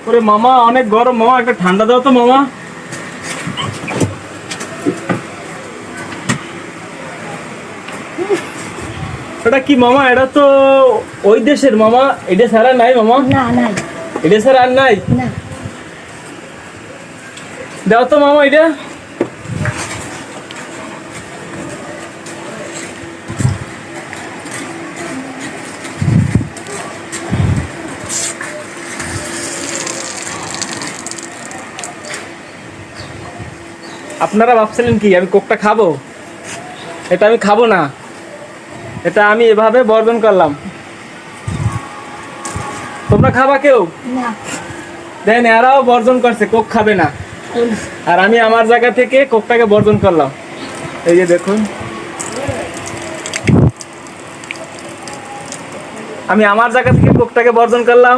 ওরে মামা অনেক গরম মামা, একটা ঠান্ডা দাও তো মামা। এটা কি মামা? এটা তো ওই দেশের মামা, এটা ছাড়া নাই মামা। না নাই এটা ছাড়া আর নাই। না। দাও তো মামা এটা। আপনারা ভাবছিলেন কি আমি কোকটা খাবো? এটা আমি খাবো না, এটা আমি এভাবে বর্জন করলাম। তোমরা খাবা কেউ? না দেন এরাও বর্জন করছে, কোক খাবে না। আর আমি আমার জায়গা থেকে কোকটাকে বর্জন করলাম। এই যে দেখুন, আমি আমার জায়গা থেকে কোকটাকে বর্জন করলাম।